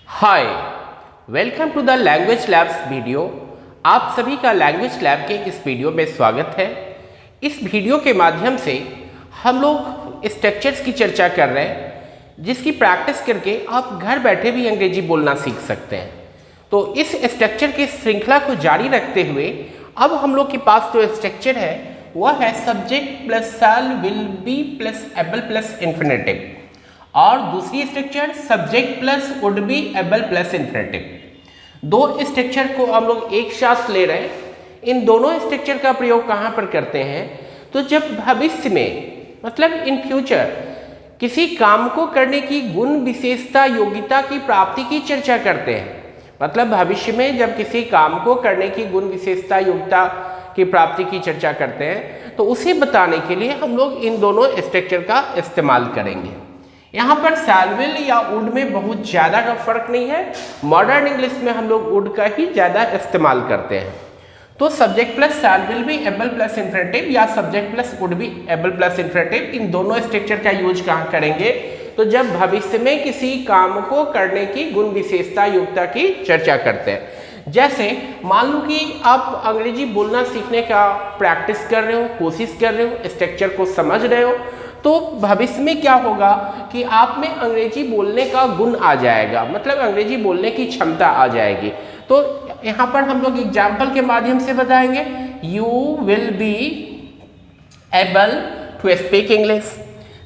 Hi, welcome to the language labs video. आप सभी का लैंग्वेज लैब के इस वीडियो में स्वागत है। इस वीडियो के माध्यम से हम लोग स्ट्रक्चर्स की चर्चा कर रहे हैं, जिसकी प्रैक्टिस करके आप घर बैठे भी अंग्रेजी बोलना सीख सकते हैं। तो इस स्ट्रक्चर की श्रृंखला को जारी रखते हुए अब हम लोग के पास जो स्ट्रक्चर है वह है subject plus shall, will be plus able plus infinitive, और दूसरी structure subject plus would be able plus infinitive. दो स्ट्रक्चर को हम लोग एक साथ ले रहे हैं। इन दोनों स्ट्रक्चर का प्रयोग कहाँ पर करते हैं? तो जब भविष्य में मतलब इन फ्यूचर किसी काम को करने की गुण विशेषता योग्यता की प्राप्ति की चर्चा करते हैं, मतलब भविष्य में जब किसी काम को करने की गुण विशेषता योग्यता की प्राप्ति की चर्चा करते हैं तो उसे बताने के लिए हम लोग इन दोनों स्ट्रक्चर का इस्तेमाल करेंगे। यहाँ पर शैल, विल या वुड में बहुत ज़्यादा का फर्क नहीं है। मॉडर्न इंग्लिश में हम लोग वुड का ही ज़्यादा इस्तेमाल करते हैं। तो subject plus shall, will be able plus infinitive या subject plus would be able plus infinitive, इन दोनों स्ट्रक्चर का यूज कहाँ करेंगे? तो जब भविष्य में किसी काम को करने की गुण विशेषता योग्यता की चर्चा करते हैं। जैसे मान लो कि आप अंग्रेजी बोलना सीखने का प्रैक्टिस कर रहे हो, कोशिश कर रहे हो, स्ट्रक्चर को समझ रहे हो, तो भविष्य में क्या होगा कि आप में अंग्रेजी बोलने का गुण आ जाएगा, मतलब अंग्रेजी बोलने की क्षमता आ जाएगी। तो यहाँ पर हम लोग एग्जाम्पल के माध्यम से बताएंगे। You will be able to speak English.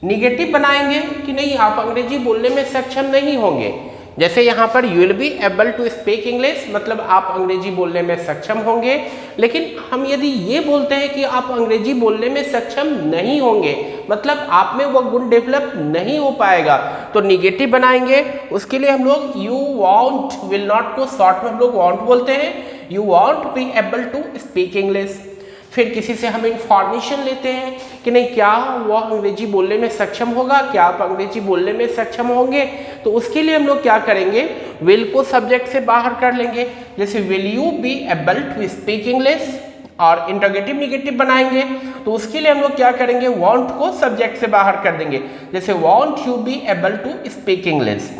Negative बनाएंगे कि नहीं, आप अंग्रेजी बोलने में सक्षम नहीं होंगे। जैसे यहाँ पर you will be able to speak English, मतलब आप अंग्रेजी बोलने में सक्षम होंगे। लेकिन हम यदि ये बोलते हैं कि आप अंग्रेजी बोलने में सक्षम नहीं होंगे, मतलब आप में वह गुण डेवलप नहीं हो पाएगा, तो निगेटिव बनाएंगे। उसके लिए हम लोग यू वॉन्ट, विल नॉट को शॉर्ट में हम लोग वॉन्ट बोलते हैं। You won't be able to speak English. फिर किसी से हम इंफॉर्मेशन लेते हैं कि नहीं, क्या वह अंग्रेजी बोलने में सक्षम होगा, क्या आप अंग्रेजी बोलने में सक्षम होंगे, तो उसके लिए हम लोग क्या करेंगे, विल को सब्जेक्ट से बाहर कर लेंगे। जैसे will you be able to speak English, और इंटरोगेटिव निगेटिव बनाएंगे तो उसके लिए हम लोग क्या करेंगे, वांट को सब्जेक्ट से बाहर कर देंगे। जैसे won't you be able to speak English,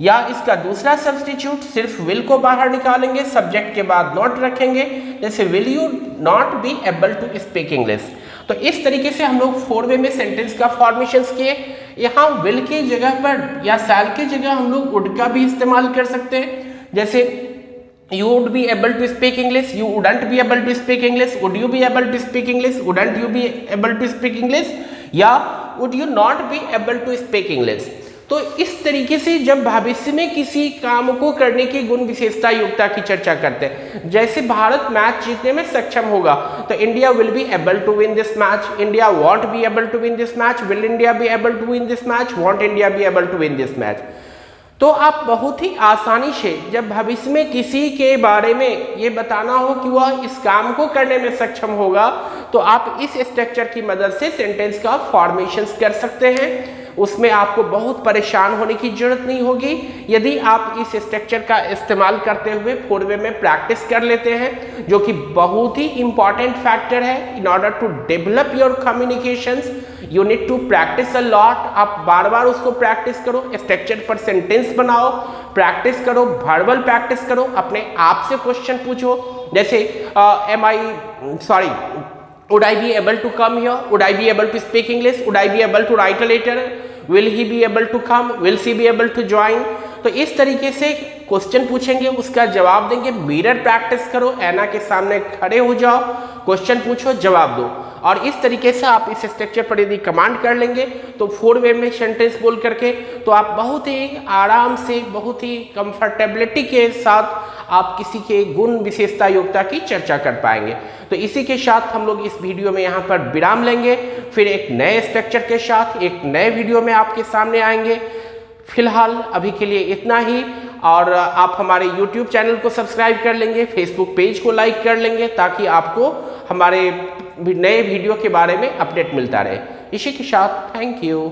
या इसका दूसरा सब्स्टिट्यूट सिर्फ विल को बाहर निकालेंगे, सब्जेक्ट के बाद नॉट रखेंगे। जैसे will you not be able to speak English. तो इस तरीके से हम लोग 4 वे में सेंटेंस का फॉर्मेशंस किए। यहाँ विल की जगह पर या शैल की जगह हम लोग वुड का भी इस्तेमाल कर सकते हैं। जैसे you would be able to speak English, you wouldn't be able to speak English, would you be able to speak English, wouldn't you be able to speak English, या would you not be able to speak English। तो इस तरीके से जब भविष्य में किसी काम को करने की गुण विशेषता योग्यता की चर्चा करते हैं, जैसे भारत मैच जीतने में सक्षम होगा तो India will be able to win this match, India won't be able to win this match, will India be able to win this match, won't India be able to win this match. तो आप बहुत ही आसानी से जब भविष्य में किसी के बारे में ये बताना हो कि वह इस काम को करने में सक्षम होगा, तो आप इस स्ट्रक्चर की मदद से सेंटेंस का फॉर्मेशंस कर सकते हैं। उसमें आपको बहुत परेशान होने की जरूरत नहीं होगी यदि आप इस स्ट्रक्चर का इस्तेमाल करते हुए 4 वे में प्रैक्टिस कर लेते हैं, जो कि बहुत ही इंपॉर्टेंट फैक्टर है। In order to develop your communications you need to practise a lot. आप बार बार उसको प्रैक्टिस करो, स्ट्रक्चर पर सेंटेंस बनाओ, प्रैक्टिस करो, वर्बल प्रैक्टिस करो, अपने आप से क्वेश्चन पूछो। जैसे would I be able to come here, would I be able to speak English, would I be able to write a letter, will he be able to come, will she be able to join। तो इस तरीके से question पूछेंगे, उसका जवाब देंगे। Mirror practice करो, ऐना के सामने खड़े हो जाओ, क्वेश्चन पूछो, जवाब दो। और इस तरीके से आप इस स्ट्रक्चर पर यदि कमांड कर लेंगे तो 4 वे में सेंटेंस बोल करके तो आप बहुत ही आराम से, बहुत ही कंफर्टेबिलिटी के साथ आप किसी के गुण विशेषता योग्यता की चर्चा कर पाएंगे। तो इसी के साथ हम लोग इस वीडियो में यहाँ पर विराम लेंगे, फिर एक नए स्ट्रक्चर के साथ एक नए वीडियो में आपके सामने आएंगे। फिलहाल अभी के लिए इतना ही, और आप हमारे YouTube चैनल को सब्सक्राइब कर लेंगे, Facebook पेज को लाइक कर लेंगे, ताकि आपको हमारे नए वीडियो के बारे में अपडेट मिलता रहे। इसी के साथ थैंक यू।